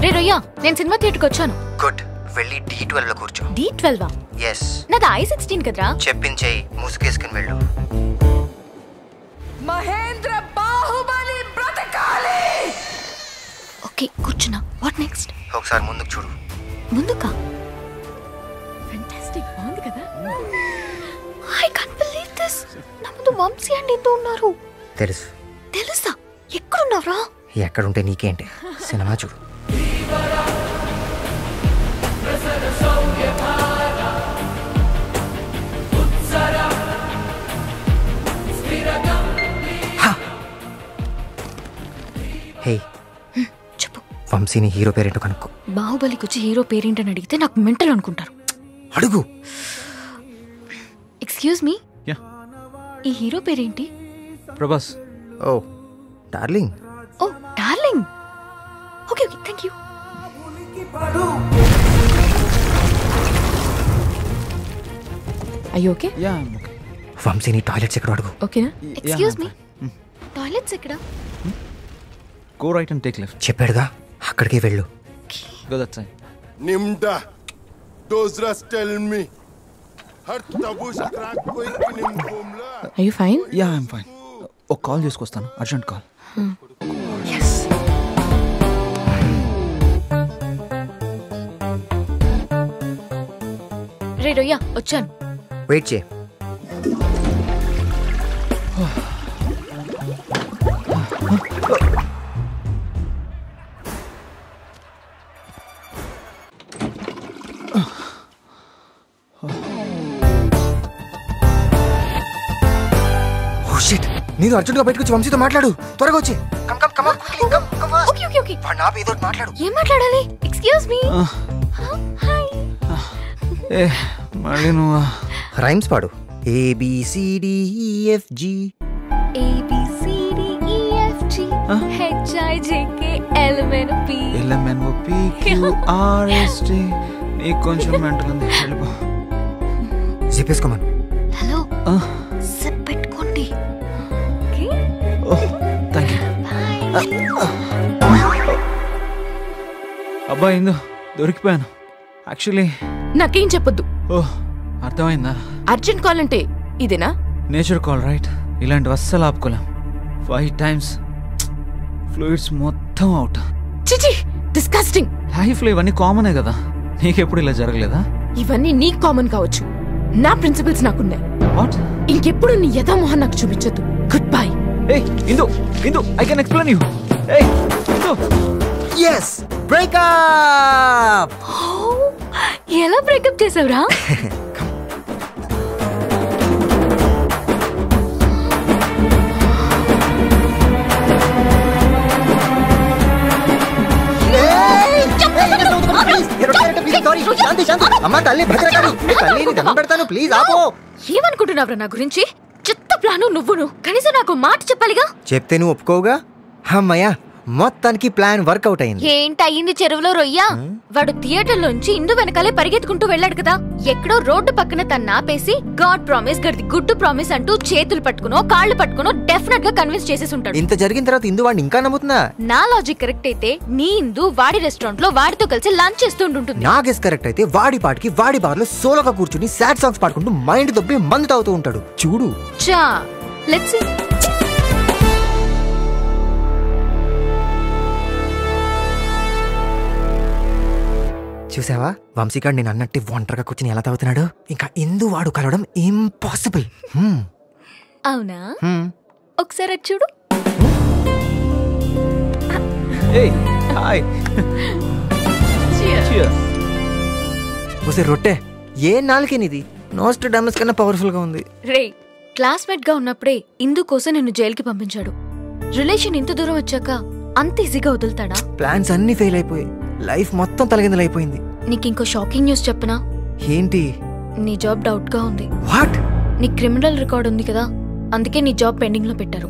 రే రొయ్యా, నేను సినిమా థియేటర్కి వచ్చాను. గుడ్. వెళ్ళి D12 లో కూర్చో. D12? yes. నాది I16 కదరా. చెప్పించేయి, ముసుగేసుకుని వెళ్ళు. మహేంద్ర బాహుబలి బ్రతకాలి. ఓకే కూర్చున్నా. What next? ఒకసారి ముందుకు చూడు. ముందుకా? ఫెంటాస్టిక్, బాగుంది కదా. I can't believe this. నా ముందు వంశీ అండ్ ఇందు ఉన్నారు. తెలుసు. తెలుసా? ఎక్కడున్నారా? ఎక్కడుంటే నీకేంటి, సినిమా చూడు. హే, చెప్పు. వంశీని హీరో పేరేంటో కనుక్కో. బాహుబలికి వచ్చి హీరో పేరేంటని అడిగితే నాకు మెంటల్ అనుకుంటారు. అడుగు. ఎక్స్క్యూజ్ మీ, ఈ హీరో పేరేంటి? Prabhas. Oh darling. Oh darling. Okay okay, thank you. అయ్యో ఓకే. Yeah okay. వంశీని టాయిలెట్స్ ఎక్కడ అడుగు. ఓకేనా? ఎక్స్క్యూజ్ మీ, టాయిలెట్స్ ఎక్కడ? Go right and take left. చెప్పాడుగా, అక్కడికే వెళ్ళు. Go that side. నిమ్డా దోస్రాస్ టెల్ మీ హర్ తబూష క్రాక్ కోయి నిమ్బోమ్లా. Are you fine? Yeah I am fine. ఒక కాల్ చేసుకొస్తాను, అర్జెంట్ కాల్. yes. రే రొయ్యా, వచ్చాను. వెయిట్ చేయి. నేను అర్జెంట్గా బయటకు వచ్చి వంశీతో మాట్లాడు. త్వరగా వచ్చి. Okay okay okay. ఏదో మాట్లాడు. ఏం మాట్లాడాలి? Excuse me. హాయ్. ఏ మళ్ళీ నువ్వు రైమ్స్ పాడు. ABCDEFG ABCDEFG HIJKLMNOPQRST. నీకు కొంచెం మెంటల్ ఉంది, వెళ్ళిపో. జిప్పేసుకోమను. హలో, సిప్ పెట్టుకోండి. Thank you. అబ్బా ఇందు, దొరికిపోయాను. యాక్చువల్లీ నాకేం చెప్పొద్దు. ఓహ్ అర్థమైందా? అర్జెంట్ కాల్ అంటే ఇదేనా? Nature call right. ఇలాంటివి అస్సలు ఆపుకోలేం. 5 times ఫ్లూయిడ్స్ మొత్తం అవుట్. చిచి, డిస్కస్టింగ్. లైఫ్లో ఇవన్నీ కామనే కదా, నీకెప్పుడు ఇలా జరగలేదా? ఇవన్నీ నీకు కామన్ కావచ్చు, నా ప్రిన్సిపల్స్ నాకున్నాయి. వాట్? ఇంకెప్పుడు నీ యథా మొహం నాకు చూపించొద్దు. Goodbye. ఏయ్ Indu, Indu, I can explain you. ఏయ్ ఇందు. yes breakup. ఎలా బ్రేకప్ చేసావురా? అమ్మా తల్లి భద్రకాళి, తల్లిని దండం పెడతాను, ప్లీజ్ ఆపో. ఏమనుకుంటున్నావురా నా గురించి? చెత్త ప్లాను నువ్వును. కనీసం నాకు మాట చెప్పాలిగా. చెప్తే నువ్వు ఒప్పుకోవుగా. అమ్మయ్యా, మొత్తానికి ప్లాన్ వర్కౌట్ అయింది. ఏంటయ్యింది చెరువులో రొయ్యా? వాడు థియేటర్ లోంచి ఇందు వెనకాలే పరిగెత్తుకుంటూ వెళ్ళాడు కదా. ఎక్కడో రోడ్డు పక్కన తన ఆపేసి గాడ్ ప్రామిస్ గడిది గుడ్డు ప్రామిస్ అంటూ చేతులు పట్టుకునో కాళ్ళు పట్టుకునో డెఫినెట్ గా కన్విన్స్ చేసేసి ఉంటాడు. ఇంత జరిగిన తర్వాత ఇందు వాడిని ఇంకా నమ్ముతున్నా? నా లాజిక్ కరెక్ట్ అయితే నీ ఇందు వాడి రెస్టారెంట్ లో వాడితో కలిసి లంచ్ చేస్తుంటుంది. నా గెస్ కరెక్ట్ అయితే వాడి పాటికి వాడి బార్ లో సోలోగా కూర్చుని సాడ్ సాంగ్స్ పాడుకుంటూ మైండ్ దొబ్బి మందు తాగుతూ ఉంటాడు. చూడు. చా లెట్స్ సీ. చూసావా, వంశీగాడు నేను అన్నట్టు ఒంటరిగా కూర్చుని ఎలా తాగుతున్నాడు. ఇంకా ఇందు వాడు కలవడం ఇంపాసిబుల్. అవునా? ఒకసారి అది చూడు. రొట్టె ఏ నాలుకేనిది నోస్ట్రాడమస్ కన్నా పవర్ఫుల్ గా ఉంది. రే, క్లాస్మేట్ గా ఉన్నప్పుడే ఇందు కోసం నిన్ను జైలుకి పంపించాడు. రిలేషన్ ఇంత దూరం వచ్చాక అంత ఈజీగా వదులుతాడా? ప్లాన్స్ అన్ని ఫెయిల్ అయిపోయి లైఫ్ మొత్తం తలగిందలైపోయింది. నీకింకో షాకింగ్ న్యూస్ చెప్పనా? ఏంటి? నీ జాబ్ డౌట్ గా ఉంది. వాట్? నీ క్రిమినల్ రికార్డ్ ఉంది కదా, అందుకే నీ జాబ్ పెండింగ్ లో పెట్టారు.